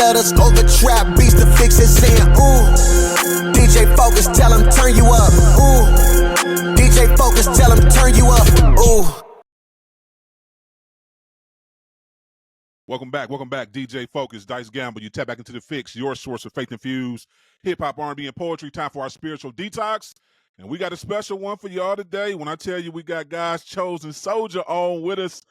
of the scope of trap beats, the Fixx is saying, ooh. DJ Focus, tell him turn you up, ooh. DJ Focus, tell him turn you up, ooh. Welcome back, DJ Focus, Dice Gamble. You tap back into the Fixx, your source of faith-infused hip-hop, R&B, and poetry. Time for our spiritual detox. And we got a special one for y'all today. When I tell you we got God's chosen soldier on with us,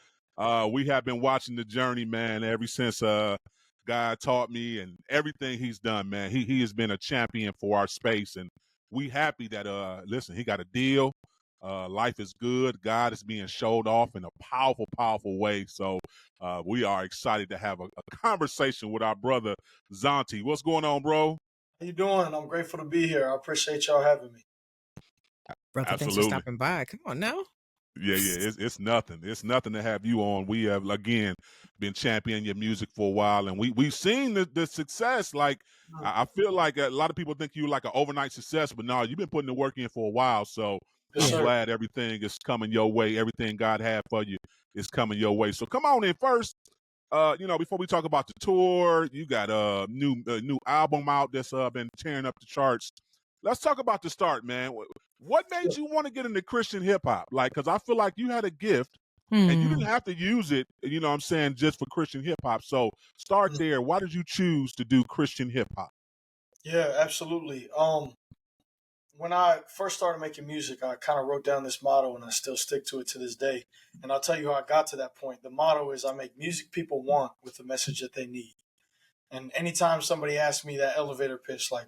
we have been watching the journey, man, ever since God taught me and everything he's done, man. He has been a champion for our space. And we happy that, listen, he got a deal. Life is good. God is being showed off in a powerful, powerful way. So we are excited to have a conversation with our brother, Zauntee. What's going on, bro? How you doing? I'm grateful to be here. I appreciate y'all having me. Brother, Absolutely. thanks for stopping by. Come on now. Yeah. It's nothing. It's nothing to have you on. We have, again, been championing your music for a while, and we've seen the success. Like, I feel like a lot of people think you're like an overnight success, but no, you've been putting the work in for a while. So Yes, I'm sir. glad everything is coming your way. Everything God had for you is coming your way. So come on in first. Before we talk about the tour, you got a new album out that's been tearing up the charts. Let's talk about the start, man. What made you want to get into Christian hip hop? Like, because I feel like you had a gift and you didn't have to use it, you know what I'm saying, just for Christian hip hop. So start there. Why did you choose to do Christian hip hop? Yeah, absolutely. When I first started making music, I kind of wrote down this motto and I still stick to it to this day. And I'll tell you how I got to that point. The motto is I make music people want with the message that they need. And anytime somebody asks me that elevator pitch, like,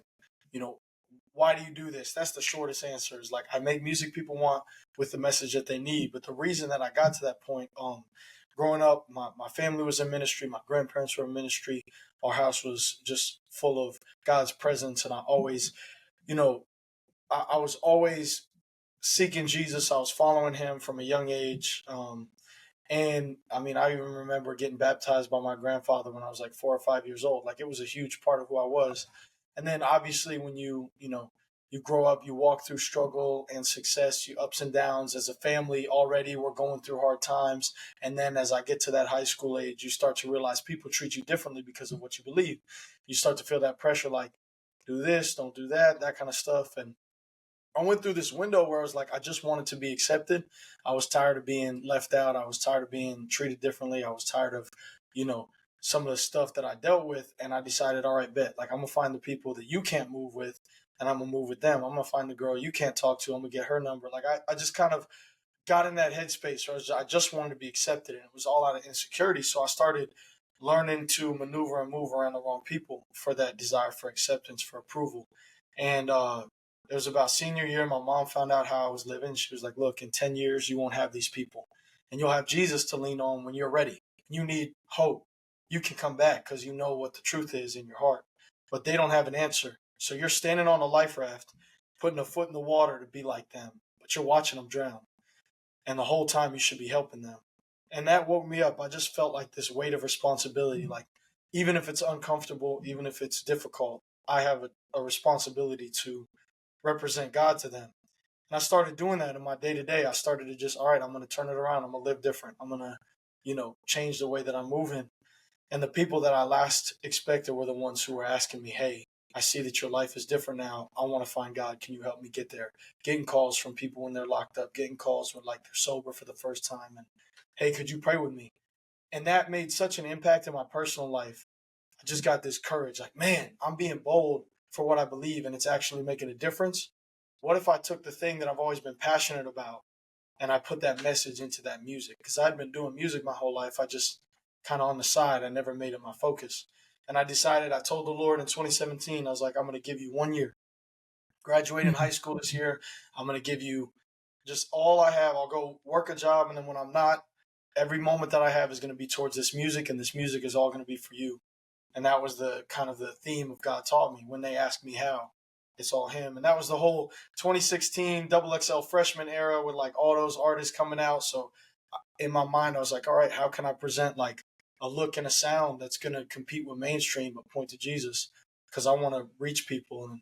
why do you do this? That's the shortest answer is like, I make music people want with the message that they need. But the reason that I got to that point, growing up, my family was in ministry. My grandparents were in ministry. Our house was just full of God's presence. And I always, I was always seeking Jesus. I was following him from a young age. And I mean, I even remember getting baptized by my grandfather when I was like 4 or 5 years old. Like it was a huge part of who I was. And then obviously when you grow up, you walk through struggle and success, you ups and downs. As a family already, we're going through hard times. And then as I get to that high school age, you start to realize people treat you differently because of what you believe. You start to feel that pressure, like do this, don't do that, that kind of stuff. And I went through this window where I was like, I just wanted to be accepted. I was tired of being left out. I was tired of being treated differently. I was tired of, some of the stuff that I dealt with. And I decided, all right, bet, like I'm going to find the people that you can't move with and I'm going to move with them. I'm going to find the girl you can't talk to. I'm going to get her number. Like I just kind of got in that headspace where I just wanted to be accepted. And it was all out of insecurity. So I started learning to maneuver and move around the wrong people for that desire for acceptance, for approval. And, it was about senior year. My mom found out how I was living. She was like, look, in 10 years, you won't have these people. And you'll have Jesus to lean on when you're ready. You need hope. You can come back because you know what the truth is in your heart. But they don't have an answer. So you're standing on a life raft, putting a foot in the water to be like them. But you're watching them drown. And the whole time you should be helping them. And that woke me up. I just felt like this weight of responsibility. Like, even if it's uncomfortable, even if it's difficult, I have a responsibility to represent God to them. And I started doing that in my day to day. I started to just, all right, I'm going to turn it around. I'm going to live different. I'm going to, change the way that I'm moving. And the people that I last expected were the ones who were asking me, hey, I see that your life is different now. I want to find God. Can you help me get there? Getting calls from people when they're locked up, getting calls when like they're sober for the first time. And hey, could you pray with me? And that made such an impact in my personal life. I just got this courage. Like, man, I'm being bold for what I believe and it's actually making a difference. What if I took the thing that I've always been passionate about and I put that message into that music? Because I'd been doing music my whole life. I just kind of on the side. I never made it my focus. And I told the Lord in 2017, I was like, I'm going to give you 1 year. Graduating high school this year, I'm going to give you just all I have. I'll go work a job. And then when I'm not, every moment that I have is going to be towards this music. And this music is all going to be for you. And that was the kind of the theme of God taught me when they asked me how. It's all him. And that was the whole 2016 XXL freshman era with like all those artists coming out. So in my mind, I was like, all right, how can I present like a look and a sound that's going to compete with mainstream but point to Jesus? Because I want to reach people. And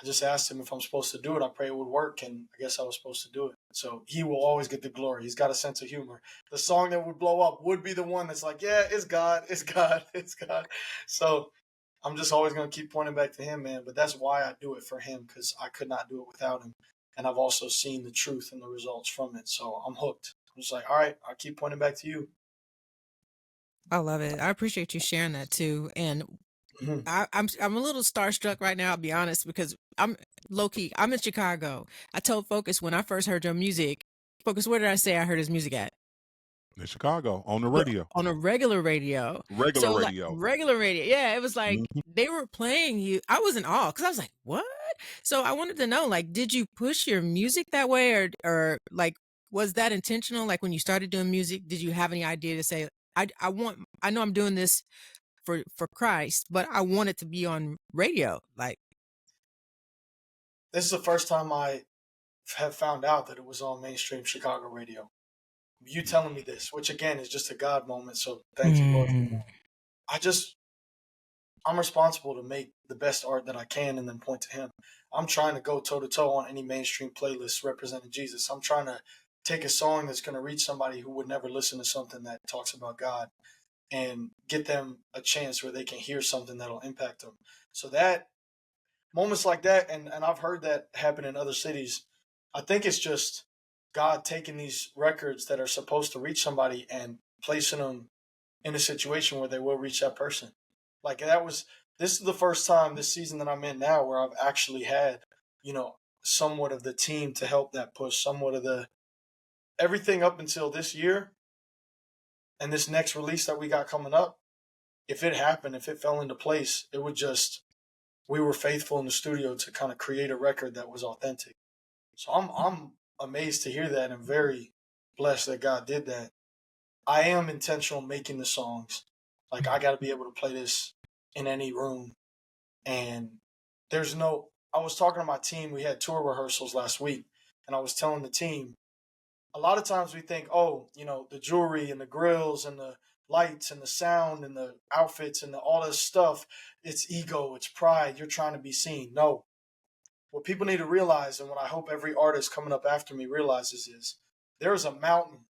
I just asked him if I'm supposed to do it. I pray it would work. And I guess I was supposed to do it. So he will always get the glory. He's got a sense of humor. The song that would blow up would be the one that's like, yeah, it's God, it's God, it's God. So I'm just always going to keep pointing back to him, man. But that's why I do it for him, because I could not do it without him. And I've also seen the truth and the results from it. So I'm hooked. I'm just like, all right, I'll keep pointing back to you. I love it. I appreciate you sharing that too. And I'm a little starstruck right now, I'll be honest, because I'm low key. I'm in Chicago. I told Focus when I first heard your music, Focus, where did I say I heard his music at? In Chicago on the radio. On a regular radio. Regular So radio. like regular radio. Yeah, it was like they were playing you. I was in awe because I was like, what? So I wanted to know, like, did you push your music that way, or like, was that intentional? Like when you started doing music, did you have any idea to say, I know I'm doing this for Christ, but I want it to be on radio? Like, This is the first time I have found out that it was on mainstream Chicago radio. You telling me this, which again is just a God moment. So thank you, Lord. I'm responsible to make the best art that I can and then point to him. I'm trying to go toe to toe on any mainstream playlist representing Jesus. I'm trying to take a song that's going to reach somebody who would never listen to something that talks about God and get them a chance where they can hear something that'll impact them. So that moments like that, and I've heard that happen in other cities. I think it's just God taking these records that are supposed to reach somebody and placing them in a situation where they will reach that person. Like this is the first time this season that I'm in now where I've actually had, somewhat of the team to help that push, somewhat of the everything up until this year and this next release that we got coming up. If it happened, if it fell into place, it would we were faithful in the studio to kind of create a record that was authentic. So I'm amazed to hear that and very blessed that God did that. I am intentional making the songs. Like, I got to be able to play this in any room. And I was talking to my team. We had tour rehearsals last week, and I was telling the team, a lot of times we think, the jewelry and the grills and the lights and the sound and the outfits and all this stuff, it's ego, it's pride, you're trying to be seen. No. What people need to realize, and what I hope every artist coming up after me realizes, is there is a mountain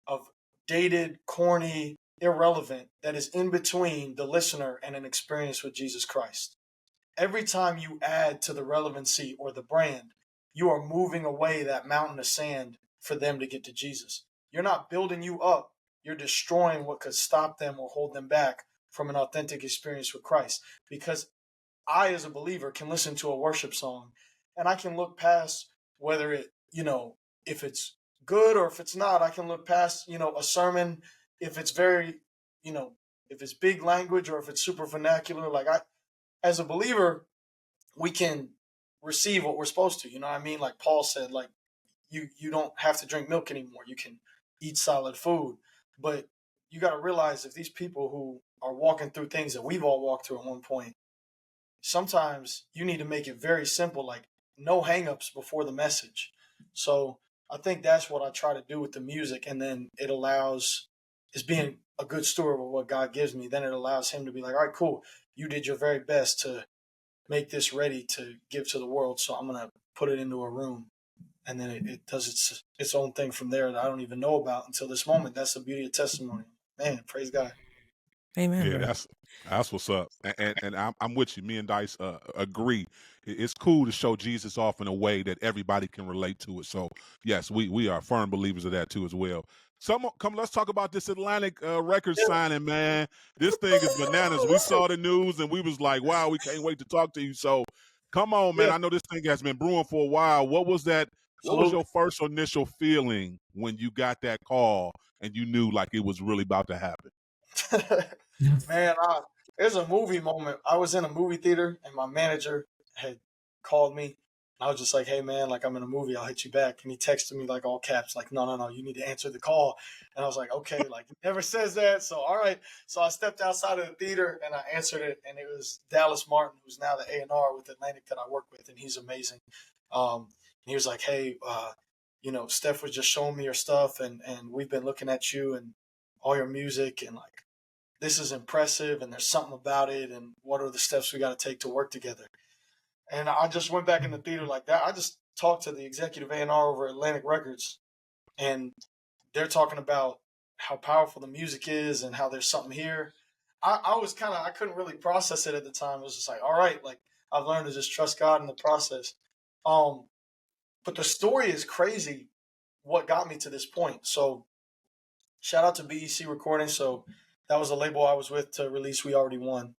of dated, corny, irrelevant that is in between the listener and an experience with Jesus Christ. Every time you add to the relevancy or the brand, you are moving away that mountain of sand for them to get to Jesus. You're not building you up. You're destroying what could stop them or hold them back from an authentic experience with Christ. Because I, as a believer, can listen to a worship song and I can look past whether it, if it's good or if it's not. I can look past, a sermon, if it's very, if it's big language or if it's super vernacular. Like, as a believer, we can receive what we're supposed to. You know what I mean? Like Paul said, like, you don't have to drink milk anymore. You can eat solid food. But you got to realize, if these people who are walking through things that we've all walked through at one point, sometimes you need to make it very simple, like no hangups before the message. So I think that's what I try to do with the music. And then it allows, is being a good steward of what God gives me. Then it allows him to be like, all right, cool. You did your very best to make this ready to give to the world. So I'm going to put it into a room. And then it does its own thing from there that I don't even know about until this moment. That's the beauty of testimony. Man, praise God. Amen. Yeah, bro. that's what's up. And I'm with you. Me and Dice agree. It's cool to show Jesus off in a way that everybody can relate to it. So yes, we are firm believers of that too as well. Let's talk about this Atlantic record signing, man. This thing is bananas. We saw the news and we was like, wow, we can't wait to talk to you. So come on, man. Yeah. I know this thing has been brewing for a while. What was that? What was your first initial feeling when you got that call and you knew like it was really about to happen? Man, there's a movie moment. I was in a movie theater and my manager had called me. I was just like, hey, man, like, I'm in a movie. I'll hit you back. And he texted me like all caps, like, no, you need to answer the call. And I was like, okay, like, he never says that. So, all right. So I stepped outside of the theater and I answered it. And it was Dallas Martin, who's now the A&R with Atlantic that I work with. And he's amazing. And he was like, hey, Steph was just showing me your stuff and we've been looking at you and all your music and like, this is impressive and there's something about it and what are the steps we got to take to work together. And I just went back in the theater like that. I just talked to the executive A&R over Atlantic Records and they're talking about how powerful the music is and how there's something here. I was I couldn't really process it at the time. It was just like, all right, like I've learned to just trust God in the process. But the story is crazy. What got me to this point? So, shout out to BEC Recording. So that was a label I was with to release We Already Won,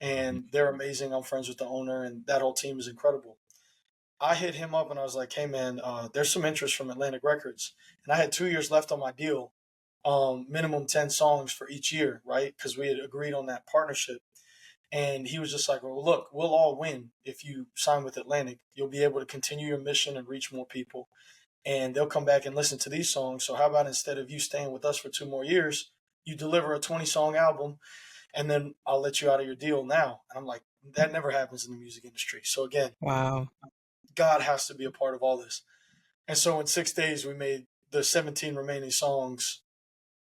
and they're amazing. I'm friends with the owner, and that whole team is incredible. I hit him up and I was like, hey man, there's some interest from Atlantic Records, and I had 2 years left on my deal. Minimum 10 songs for each year, right? Because we had agreed on that partnership. And he was just like, well, look, we'll all win if you sign with Atlantic. You'll be able to continue your mission and reach more people. And they'll come back and listen to these songs. So how about instead of you staying with us for 2 more years, you deliver a 20-song album, and then I'll let you out of your deal now. And I'm like, that never happens in the music industry. So again, wow, God has to be a part of all this. And so in 6 days, we made the 17 remaining songs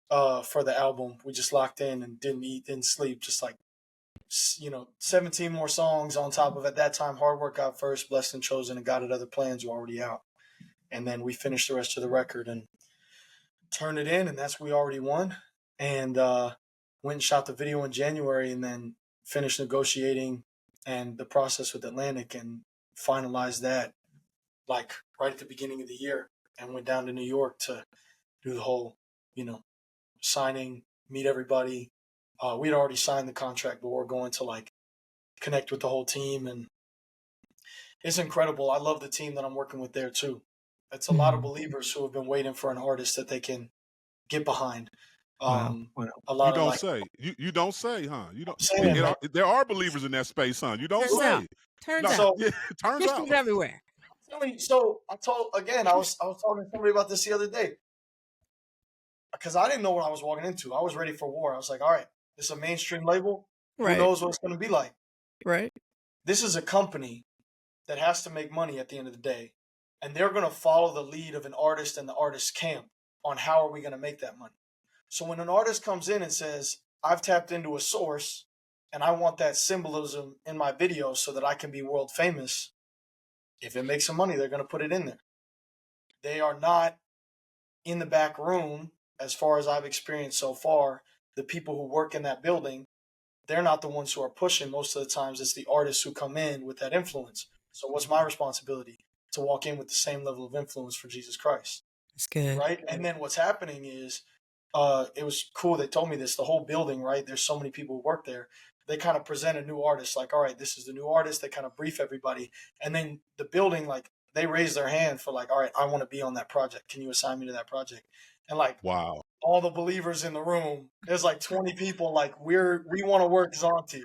for the album. We just locked in and didn't eat, didn't sleep, just like, 17 more songs on top of, at that time, Hard Work Got First, Blessed and Chosen, and God Had Other Plans were already out. And then we finished the rest of the record and turned it in, and that's We Already Won. And went and shot the video in January, and then finished negotiating and the process with Atlantic and finalized that like right at the beginning of the year, and went down to New York to do the whole, signing, meet everybody. We'd already signed the contract, but we're going to like connect with the whole team, and it's incredible. I love the team that I'm working with there too. It's a lot of believers who have been waiting for an artist that they can get behind. A lot you don't say. You don't say, huh? You don't. There are believers in that space, huh? You don't say. Turns out. Yeah, turns out. Everywhere. So I was talking to somebody about this the other day, because I didn't know what I was walking into. I was ready for war. I was like, all right, this is a mainstream label. Right. Who knows what it's going to be like? Right. This is a company that has to make money at the end of the day, and they're going to follow the lead of an artist and the artist's camp on how are we going to make that money. So when an artist comes in and says, I've tapped into a source and I want that symbolism in my video so that I can be world famous, if it makes some money, they're going to put it in there. They are not in the back room, as far as I've experienced so far. The people who work in that building, they're not the ones who are pushing. Most of the times it's the artists who come in with that influence. So what's my responsibility? To walk in with the same level of influence for Jesus Christ. That's good. Right? And then what's happening is, it was cool. They told me this, the whole building, right? There's so many people who work there. They kind of present a new artist, like, all right, this is the new artist. They kind of brief everybody. And then the building, like, they raise their hand for like, all right, I want to be on that project. Can you assign me to that project? And like, wow, all the believers in the room, there's like 20 people, like, we want to work Zauntee.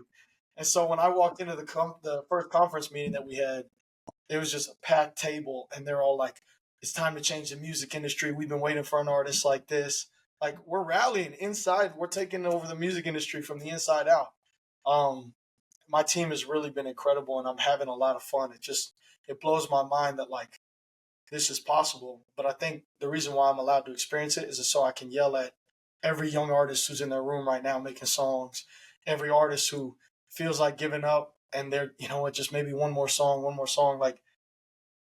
And so when I walked into the first conference meeting that we had, it was just a packed table, and they're all like, it's time to change the music industry. We've been waiting for an artist like this. Like, we're rallying inside. We're taking over the music industry from the inside out. My team has really been incredible, and I'm having a lot of fun. It blows my mind that like this is possible. But I think the reason why I'm allowed to experience it is so I can yell at every young artist who's in their room right now making songs, every artist who feels like giving up, and they're, just maybe one more song. Like,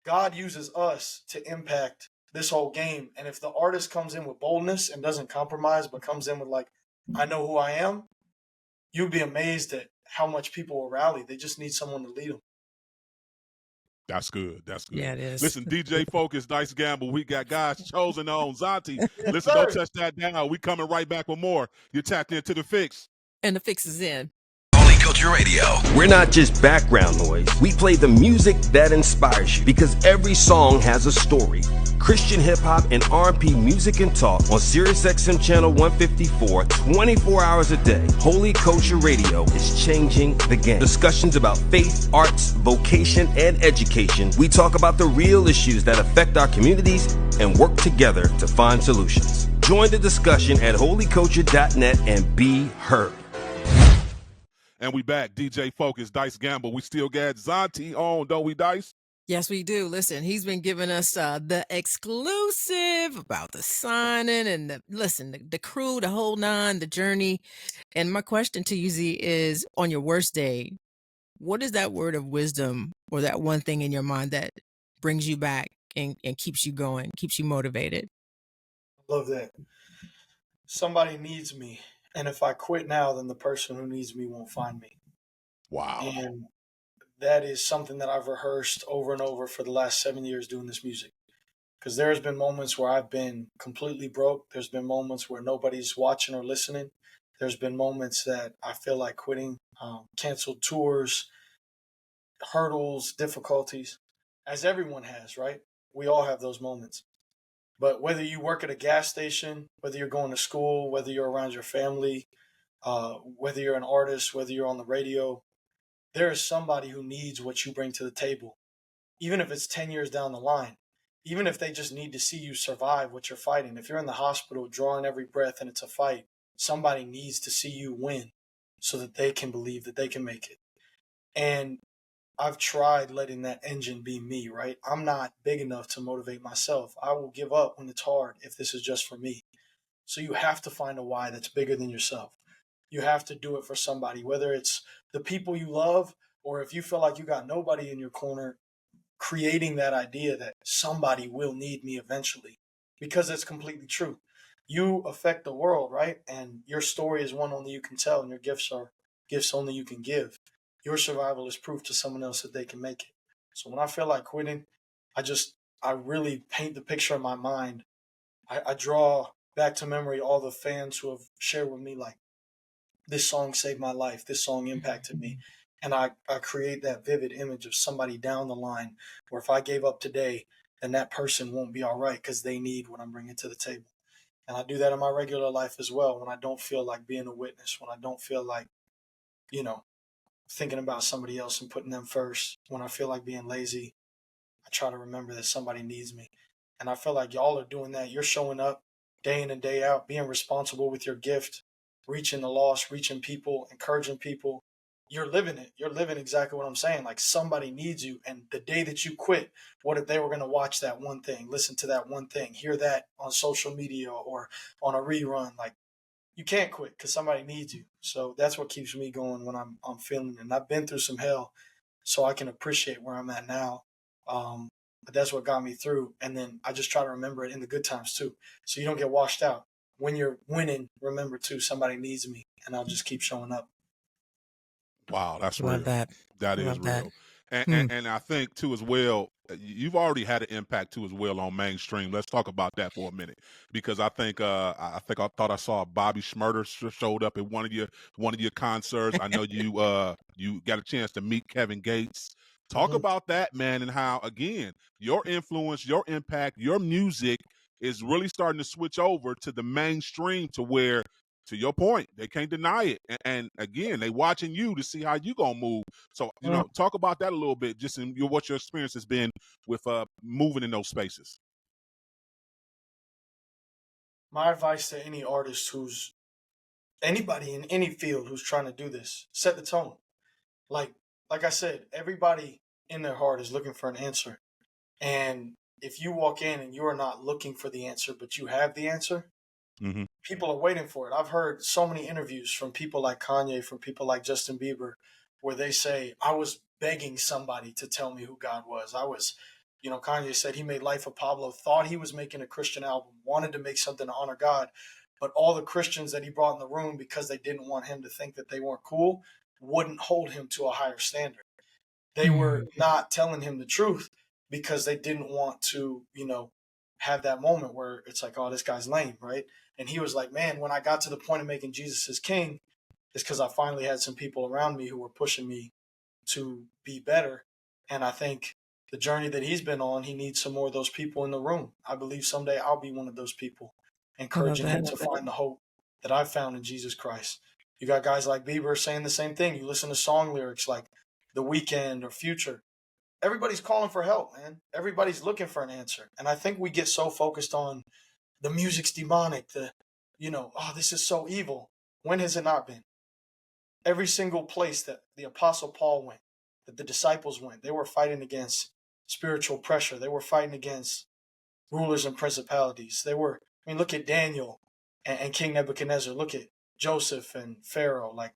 God uses us to impact this whole game. And if the artist comes in with boldness and doesn't compromise, but comes in with like, I know who I am, you'd be amazed at how much people will rally. They just need someone to lead them. That's good. That's good. Yeah, it is. Listen, DJ Focus, Dice Gamble. We got guys chosen on Zauntee. Listen, don't touch that down. We coming right back with more. You're tapped into the Fixx. And the Fixx is in. Holy Culture Radio. We're not just background noise. We play the music that inspires you, because every song has a story. Christian hip hop and R&B music and talk on Siriusxm channel 154, 24 hours a day. Holy Culture Radio is changing the game. Discussions about faith, arts, vocation, and education. We talk about the real issues that affect our communities and work together to find solutions. Join the discussion at holyculture.net and be heard. And we back. DJ Focus, Dice Gamble. We still got Zauntee on, don't we, Dice? Yes, we do. Listen, he's been giving us the exclusive about the signing and the crew, the whole nine, the journey. And my question to you, Z, is on your worst day, what is that word of wisdom or that one thing in your mind that brings you back and keeps you going, keeps you motivated? I love that. Somebody needs me. And if I quit now, then the person who needs me won't find me. Wow. And that is something that I've rehearsed over and over for the last 7 years doing this music. Because there's been moments where I've been completely broke. There's been moments where nobody's watching or listening. There's been moments that I feel like quitting, canceled tours, hurdles, difficulties, as everyone has, right? We all have those moments. But whether you work at a gas station, whether you're going to school, whether you're around your family, whether you're an artist, whether you're on the radio, there is somebody who needs what you bring to the table, even if it's 10 years down the line, even if they just need to see you survive what you're fighting. If you're in the hospital drawing every breath and it's a fight, somebody needs to see you win so that they can believe that they can make it. And I've tried letting that engine be me, right? I'm not big enough to motivate myself. I will give up when it's hard if this is just for me. So you have to find a why that's bigger than yourself. You have to do it for somebody, whether it's the people you love or if you feel like you got nobody in your corner, creating that idea that somebody will need me eventually, because it's completely true. You affect the world, right? And your story is one only you can tell, and your gifts are gifts only you can give. Your survival is proof to someone else that they can make it. So when I feel like quitting, I really paint the picture in my mind. I draw back to memory all the fans who have shared with me, like, this song saved my life, this song impacted me. And I create that vivid image of somebody down the line where if I gave up today, then that person won't be all right because they need what I'm bringing to the table. And I do that in my regular life as well, when I don't feel like being a witness, when I don't feel like, thinking about somebody else and putting them first, when I feel like being lazy, I try to remember that somebody needs me. And I feel like y'all are doing that. You're showing up day in and day out, being responsible with your gift, reaching the lost, reaching people, encouraging people. You're living it. You're living exactly what I'm saying. Like, somebody needs you. And the day that you quit, what if they were going to watch that one thing, listen to that one thing, hear that on social media or on a rerun? Like, you can't quit because somebody needs you. So that's what keeps me going when I'm feeling it. And I've been through some hell, so I can appreciate where I'm at now. But that's what got me through. And then I just try to remember it in the good times too, so you don't get washed out. When you're winning, remember too, somebody needs me, and I'll just keep showing up. Wow, that's Love real. that. That is Love that. real. And I think too as well, you've already had an impact too as well on mainstream. Let's talk about that for a minute, because I thought I saw Bobby Shmurda showed up at one of your concerts. I know you got a chance to meet Kevin Gates. Talk about that, man, and how, again, your influence, your impact, your music is really starting to switch over to the mainstream, to where, to your point, they can't deny it. And again, they watching you to see how you gonna move. So, talk about that a little bit, just in what your experience has been with moving in those spaces. My advice to any artist anybody in any field who's trying to do this, set the tone. Like I said, everybody in their heart is looking for an answer. And if you walk in and you are not looking for the answer, but you have the answer, people are waiting for it. I've heard so many interviews from people like Kanye, from people like Justin Bieber, where they say, I was begging somebody to tell me who God was. Kanye said he made Life of Pablo, thought he was making a Christian album, wanted to make something to honor God. But all the Christians that he brought in the room, because they didn't want him to think that they weren't cool, wouldn't hold him to a higher standard. They were not telling him the truth because they didn't want to, have that moment where it's like, oh, this guy's lame, right? And he was like, man, when I got to the point of making Jesus his king, it's because I finally had some people around me who were pushing me to be better. And I think the journey that he's been on, he needs some more of those people in the room. I believe someday I'll be one of those people, encouraging him to find the hope that I've found in Jesus Christ. You got guys like Bieber saying the same thing. You listen to song lyrics like The Weeknd or Future. Everybody's calling for help, man. Everybody's looking for an answer. And I think we get so focused on the music's demonic, this is so evil. When has it not been? Every single place that the Apostle Paul went, that the disciples went, they were fighting against spiritual pressure. They were fighting against rulers and principalities. Look at Daniel and King Nebuchadnezzar. Look at Joseph and Pharaoh. Like,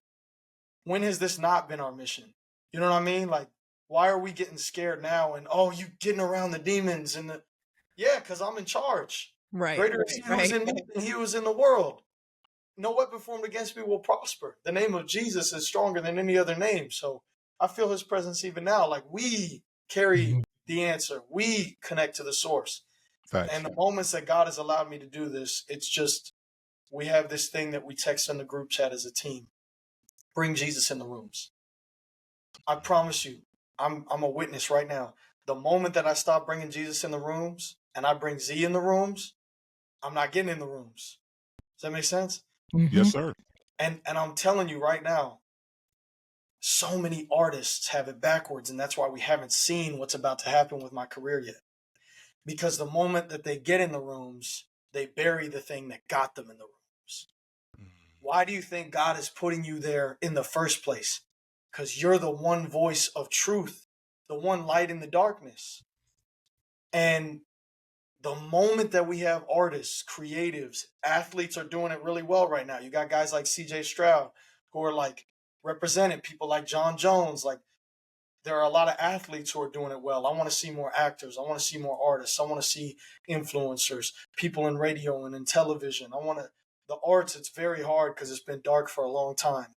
when has this not been our mission? You know what I mean? Like, why are we getting scared now? And, you getting around the demons because I'm in charge. Right. Greater is he who was in me than he who was in the world. no weapon formed against me will prosper. The name of Jesus is stronger than any other name. So I feel his presence even now. Like, we carry the answer. We connect to the source. Facts. And the moments that God has allowed me to do this, it's just, we have this thing that we text in the group chat as a team. Bring Jesus in the rooms. I promise you, I'm a witness right now. The moment that I stop bringing Jesus in the rooms and I bring Z in the rooms, I'm not getting in the rooms. Does that make sense? Yes, sir. And I'm telling you right now, so many artists have it backwards, and that's why we haven't seen what's about to happen with my career yet. Because the moment that they get in the rooms, they bury the thing that got them in the rooms. Why do you think God is putting you there in the first place? Because you're the one voice of truth, the one light in the darkness. And the moment that we have artists, creatives, athletes are doing it really well right now. You got guys like CJ Stroud who are like represented, people like John Jones. Like, there are a lot of athletes who are doing it well. I want to see more actors. I want to see more artists. I want to see influencers, people in radio and in television. The arts, it's very hard because it's been dark for a long time.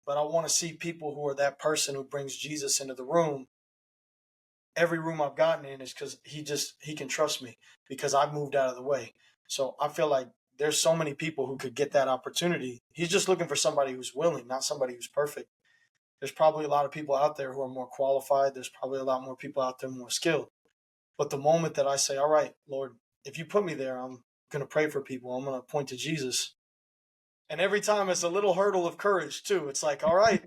But I want to see people who are that person who brings Jesus into the room. Every room I've gotten in is because he can trust me because I've moved out of the way. So I feel like there's so many people who could get that opportunity. He's just looking for somebody who's willing, not somebody who's perfect. There's probably a lot of people out there who are more qualified. There's probably a lot more people out there more skilled. But the moment that I say, all right, Lord, if you put me there, I'm going to pray for people. I'm going to point to Jesus. And every time it's a little hurdle of courage too. It's like, all right,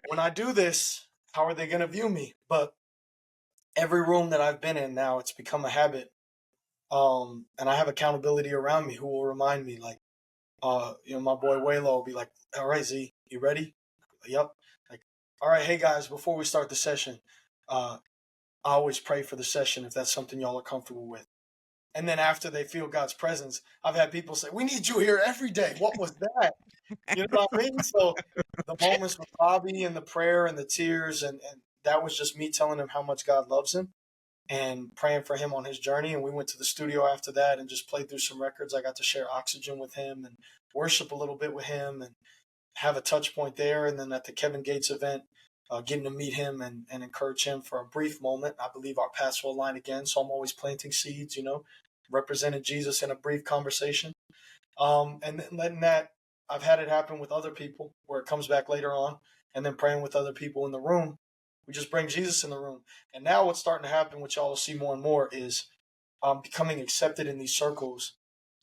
when I do this, how are they going to view me? But every room that I've been in now, it's become a habit. And I have accountability around me who will remind me, like, my boy Waylo will be like, all right, Z, you ready? Yep. Like, all right, hey guys, before we start the session, I always pray for the session if that's something y'all are comfortable with. And then after they feel God's presence, I've had people say, we need you here every day. What was that? You know what I mean? So the moments with Bobby and the prayer and the tears, and that was just me telling him how much God loves him and praying for him on his journey. And we went to the studio after that and just played through some records. I got to share Oxygen with him and worship a little bit with him and have a touch point there. And then at the Kevin Gates event, getting to meet him and encourage him for a brief moment. I believe our paths will align again. So I'm always planting seeds, representing Jesus in a brief conversation. And then letting that, I've had it happen with other people where it comes back later on, and then praying with other people in the room. We just bring Jesus in the room. And now what's starting to happen, which y'all will see more and more, is becoming accepted in these circles.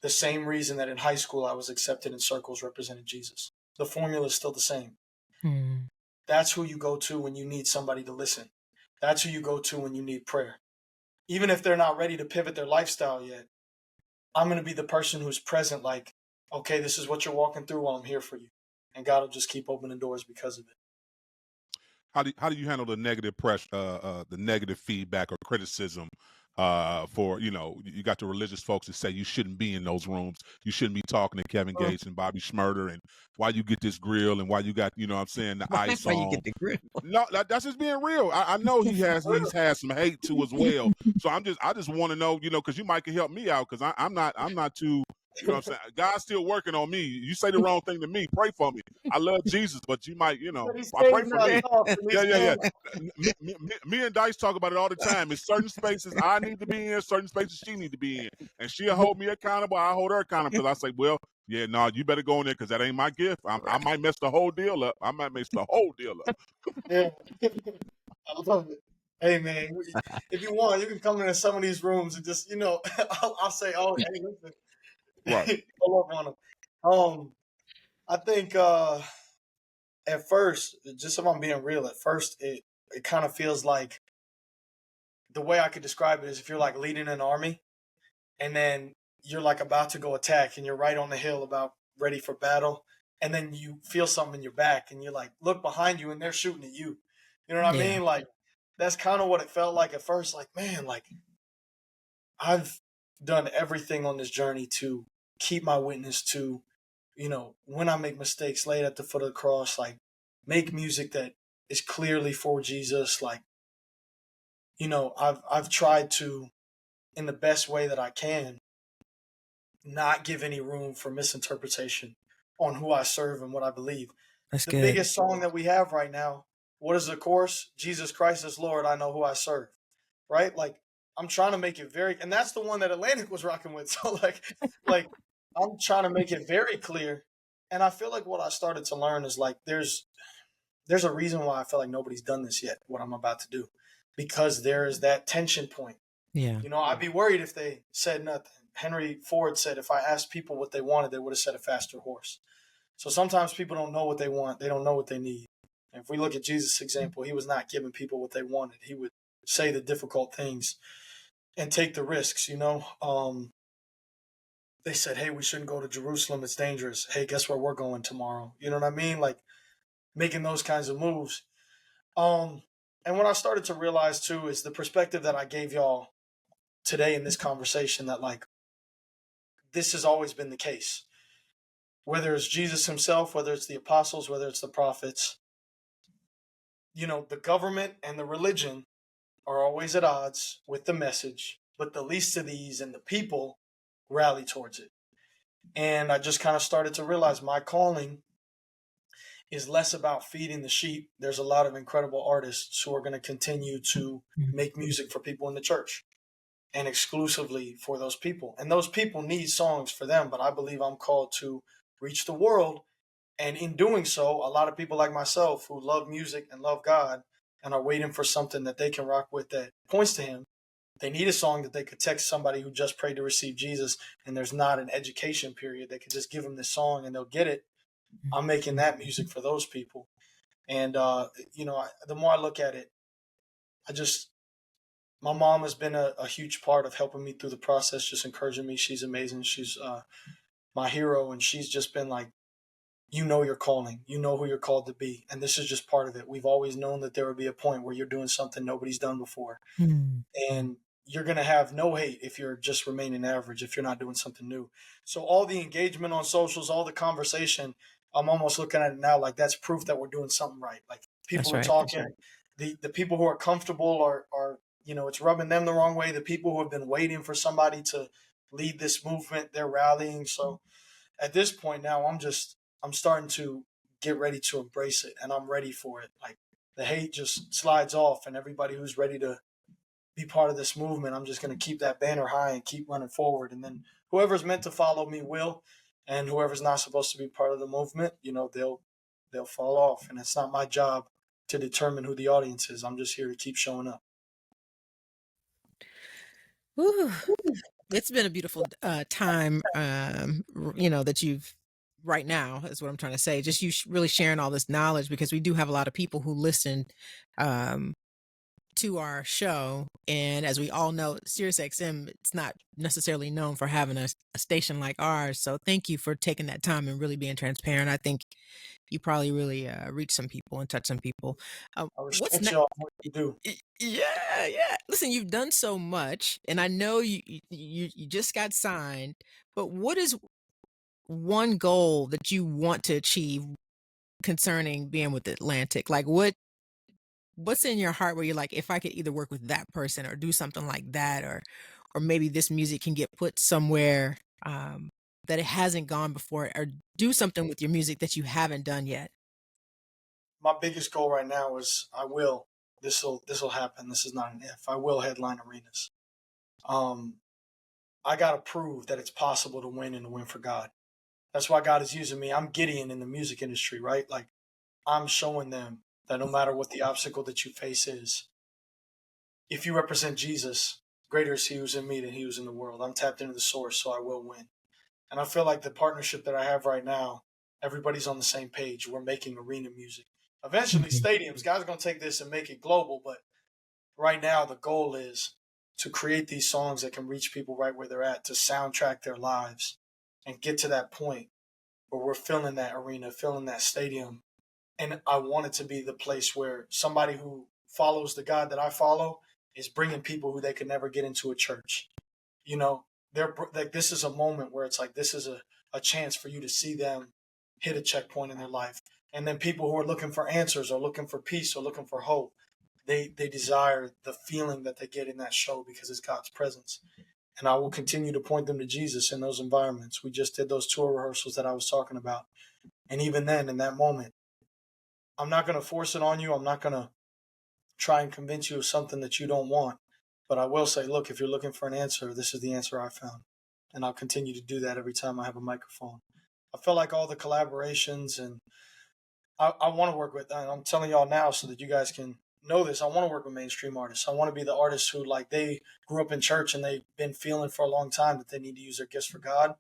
The same reason that in high school I was accepted in circles representing Jesus. The formula is still the same. That's who you go to when you need somebody to listen. That's who you go to when you need prayer. Even if they're not ready to pivot their lifestyle yet, I'm going to be the person who's present, like, okay, this is what you're walking through, while I'm here for you. And God will just keep opening doors because of it. How do you handle the negative pressure, the negative feedback or criticism? For you got the religious folks that say you shouldn't be in those rooms, you shouldn't be talking to Kevin Gates and Bobby Schmurder, and why you get this grill and why you got the ice Why on. you get the grill? No, that's just being real. I know he's had some hate too as well. So I just want to know, because you might can help me out, because I'm not too. You know what I'm saying? God's still working on me. You say the wrong thing to me, pray for me. I love Jesus, but you might, I pray for me. Yeah. Me and Dice talk about it all the time. It's certain spaces I need to be in, certain spaces she need to be in. And she'll hold me accountable. I hold her accountable because I say, well, yeah, no, you better go in there because that ain't my gift. I might mess the whole deal up. Yeah. I love it. Hey, man, if you want, you can come into some of these rooms and just, I'll say, oh, hey, listen. Right. Pull up on them. I think at first, just if I'm being real, at first it kind of feels like, the way I could describe it is if you're like leading an army and then you're like about to go attack and you're right on the hill about ready for battle, and then you feel something in your back and you're like, look behind you and they're shooting at you. You know what I mean? Like, that's kind of what it felt like at first. Like, man, like, I've done everything on this journey to keep my witness, to, when I make mistakes, lay it at the foot of the cross, like, make music that is clearly for Jesus. Like, I've tried to, in the best way that I can, not give any room for misinterpretation on who I serve and what I believe. That's The good. biggest song that we have right now, what is the chorus? Jesus Christ is Lord, I know who I serve. Right? Like, I'm trying to make it very, and that's the one that Atlantic was rocking with. So like I'm trying to make it very clear. And I feel like what I started to learn is like there's a reason why I feel like nobody's done this yet, what I'm about to do, because there is that tension point. Yeah. You know, I'd be worried if they said nothing. Henry Ford said if I asked people what they wanted, they would have said a faster horse. So sometimes people don't know what they want. They don't know what they need. And if we look at Jesus' example, he was not giving people what they wanted. He would say the difficult things and take the risks, you know. They said, hey, we shouldn't go to Jerusalem. It's dangerous. Hey, guess where we're going tomorrow? You know what I mean? Like making those kinds of moves. And what I started to realize too is the perspective that I gave y'all today in this conversation, that like this has always been the case. Whether it's Jesus himself, whether it's the apostles, whether it's the prophets, you know, the government and the religion are always at odds with the message, but the least of these and the people rally towards it. And I just kind of started to realize my calling is less about feeding the sheep. There's a lot of incredible artists who are going to continue to make music for people in the church and exclusively for those people. And those people need songs for them, but I believe I'm called to reach the world. And in doing so, a lot of people like myself who love music and love God and are waiting for something that they can rock with that points to him. They need a song that they could text somebody who just prayed to receive Jesus and there's not an education period. They could just give them this song and they'll get it. I'm making that music for those people. And, you know, the more I look at it, my mom has been a huge part of helping me through the process, just encouraging me. She's amazing. She's my hero. And she's just been like, you know your calling. You know who you're called to be. And this is just part of it. We've always known that there would be a point where you're doing something nobody's done before. And you're going to have no hate if you're just remaining average, if you're not doing something new. So all the engagement on socials, all the conversation, I'm almost looking at it now like that's proof that we're doing something right. Like people are talking. The people who are comfortable are, you know, it's rubbing them the wrong way. The people who have been waiting for somebody to lead this movement, they're rallying. So at this point now, I'm starting to get ready to embrace it, and I'm ready for it. Like the hate just slides off, and everybody who's ready to be part of this movement, I'm just going to keep that banner high and keep running forward. And then whoever's meant to follow me will, and whoever's not supposed to be part of the movement, you know, they'll fall off. And it's not my job to determine who the audience is. I'm just here to keep showing up. Whew. It's been a beautiful time, you know, that you've right now is what I'm trying to say. Just you really sharing all this knowledge, because we do have a lot of people who listen to our show. And as we all know, Siriusxm, it's not necessarily known for having a station like ours. So thank you for taking that time and really being transparent. I think you probably really reach some people and touch some people. I respect y'all what you do. Yeah. Listen, you've done so much, and I know you just got signed. But what is one goal that you want to achieve concerning being with Atlantic? Like what's in your heart where you're like, if I could either work with that person or do something like that, or maybe this music can get put somewhere that it hasn't gone before, or do something with your music that you haven't done yet? My biggest goal right now is this will happen. This is not an if. I will headline arenas. I got to prove that it's possible to win and to win for God. That's why God is using me. I'm Gideon in the music industry, right? Like I'm showing them that no matter what the obstacle that you face is, if you represent Jesus, greater is he who's in me than he who's in the world. I'm tapped into the source, so I will win. And I feel like the partnership that I have right now, everybody's on the same page. We're making arena music. Eventually, stadiums. Guys are going to take this and make it global. But right now, the goal is to create these songs that can reach people right where they're at, to soundtrack their lives and get to that point where we're filling that arena, filling that stadium. And I want it to be the place where somebody who follows the God that I follow is bringing people who they could never get into a church. You know, they're like, this is a moment where it's like, this is a chance for you to see them hit a checkpoint in their life. And then people who are looking for answers or looking for peace or looking for hope, they desire the feeling that they get in that show because it's God's presence. and I will continue to point them to Jesus in those environments. We just did those tour rehearsals that I was talking about. And even then, in that moment, I'm not going to force it on you. I'm not going to try and convince you of something that you don't want. But I will say, look, if you're looking for an answer, this is the answer I found. And I'll continue to do that every time I have a microphone. I feel like all the collaborations, and I want to work with, I'm telling y'all now so that you guys can know this, I want to work with mainstream artists. I want to be the artist who, like, they grew up in church and they've been feeling for a long time that they need to use their gifts for God,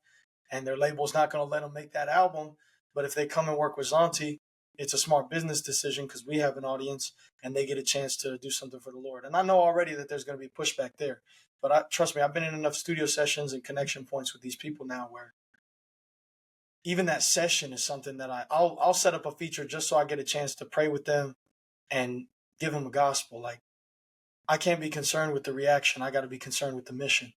and their label's not going to let them make that album. But if they come and work with Zauntee, it's a smart business decision because we have an audience and they get a chance to do something for the Lord. And I know already that there's going to be pushback there, but trust me, I've been in enough studio sessions and connection points with these people now where even that session is something that I'll set up a feature just so I get a chance to pray with them and give them a gospel. Like, I can't be concerned with the reaction. I got to be concerned with the mission.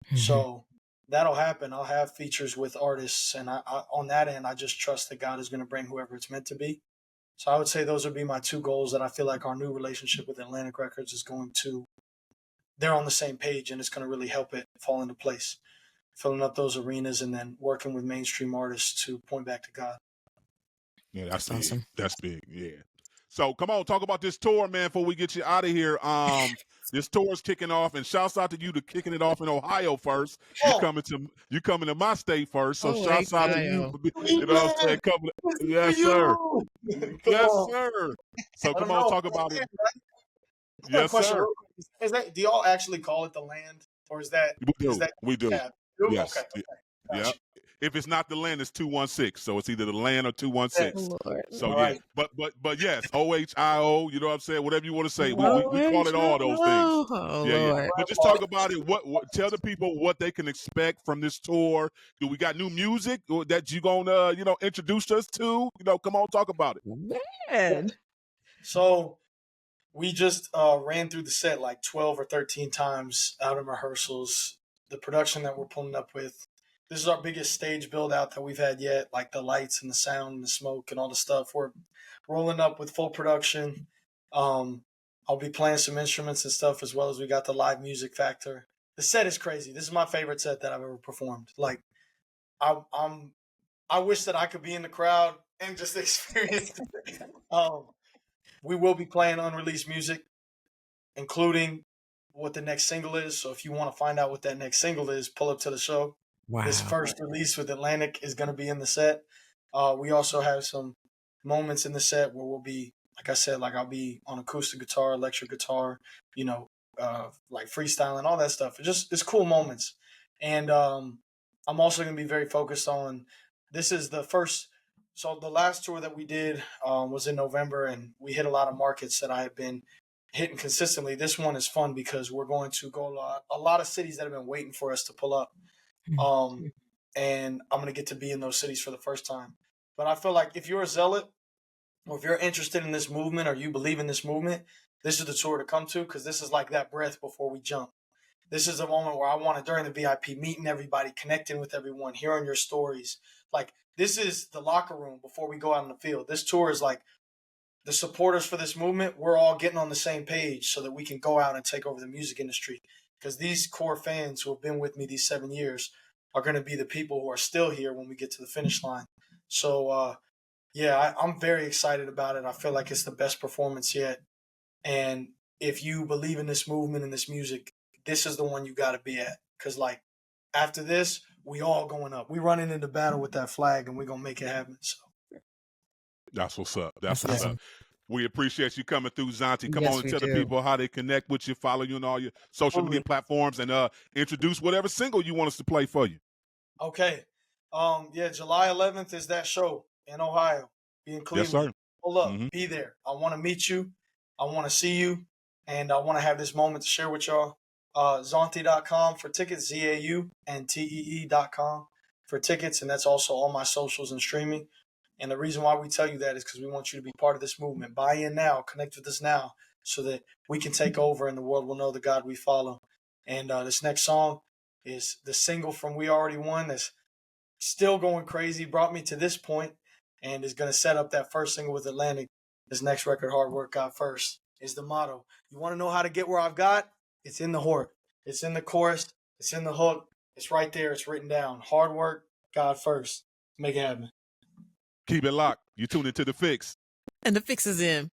Mm-hmm. So that'll happen. I'll have features with artists, and I on that end, I just trust that God is going to bring whoever it's meant to be. So I would say those would be my two goals that I feel like our new relationship with Atlantic Records is going to, they're on the same page, and it's going to really help it fall into place. Filling up those arenas and then working with mainstream artists to point back to God. Yeah, that's awesome. That's big. Yeah. So come on, talk about this tour, man, before we get you out of here. This tour's kicking off, and shouts out to you to kicking it off in Ohio first. You coming to my state first, so shouts out to you. You know what I'm saying? Yes, sir. Yes, sir. So come on, talk about it. Yes, sir. Is that, do y'all actually call it the land, or is that? We do. Tab? Yes. Okay. Yeah. If it's not the land, it's 216. So it's either the land or 216. So yeah. But yes, OHIO, you know what I'm saying? Whatever you want to say. We call it all those things. Yeah. But just talk about it. What tell the people what they can expect from this tour. Do we got new music that you gonna introduce us to? Come on, talk about it. Man. So we just ran through the set like 12 or 13 times out in rehearsals. The production that we're pulling up with, this is our biggest stage build out that we've had yet, like the lights and the sound and the smoke and all the stuff. We're rolling up with full production. I'll be playing some instruments and stuff, as well as we got the live music factor. The set is crazy. This is my favorite set that I've ever performed. Like, I wish that I could be in the crowd and just experience it. We will be playing unreleased music, including what the next single is. So if you want to find out what that next single is, pull up to the show. Wow. This first release with Atlantic is going to be in the set. We also have some moments in the set where we'll be, like I said, like I'll be on acoustic guitar, electric guitar, like freestyling, all that stuff. It's cool moments. And I'm also going to be very focused on, this is the first, so the last tour that we did was in November, and we hit a lot of markets that I have been hitting consistently. This one is fun because we're going to go a lot of cities that have been waiting for us to pull up. And I'm going to get to be in those cities for the first time. But I feel like if you're a zealot, or if you're interested in this movement, or you believe in this movement, this is the tour to come to, because this is like that breath before we jump. This is a moment where I want to, during the VIP, meeting everybody, connecting with everyone, hearing your stories. Like, this is the locker room before we go out in the field. This tour is like, the supporters for this movement, we're all getting on the same page so that we can go out and take over the music industry. Because these core fans who have been with me these 7 years are going to be the people who are still here when we get to the finish line. So, I'm very excited about it. I feel like it's the best performance yet. And if you believe in this movement and this music, this is the one you got to be at. Because, like, after this, we all going up. We running into battle with that flag, and we're going to make it happen. So. That's what's up. That's what's up. We appreciate you coming through, Zauntee. Come on and tell the people how they connect with you, follow you on all your social media platforms, and introduce whatever single you want us to play for you. Okay. July 11th is that show in Ohio. Be in Cleveland. Yes, sir. Pull up. Be there. I want to meet you. I want to see you. And I want to have this moment to share with y'all. Zauntee.com for tickets, ZAUNTEE.com for tickets. And that's also all my socials and streaming. And the reason why we tell you that is because we want you to be part of this movement. Buy in now, connect with us now, so that we can take over and the world will know the God we follow. And this next song is the single from We Already Won that's still going crazy, brought me to this point, and is going to set up that first single with Atlantic. This next record, Hard Work Got First, is the motto. You want to know how to get where I've got? It's in the hook. It's in the chorus. It's in the hook. It's right there. It's written down. Hard work, God first. Make it happen. Keep it locked. You tune into the Fixx. And the Fixx is in.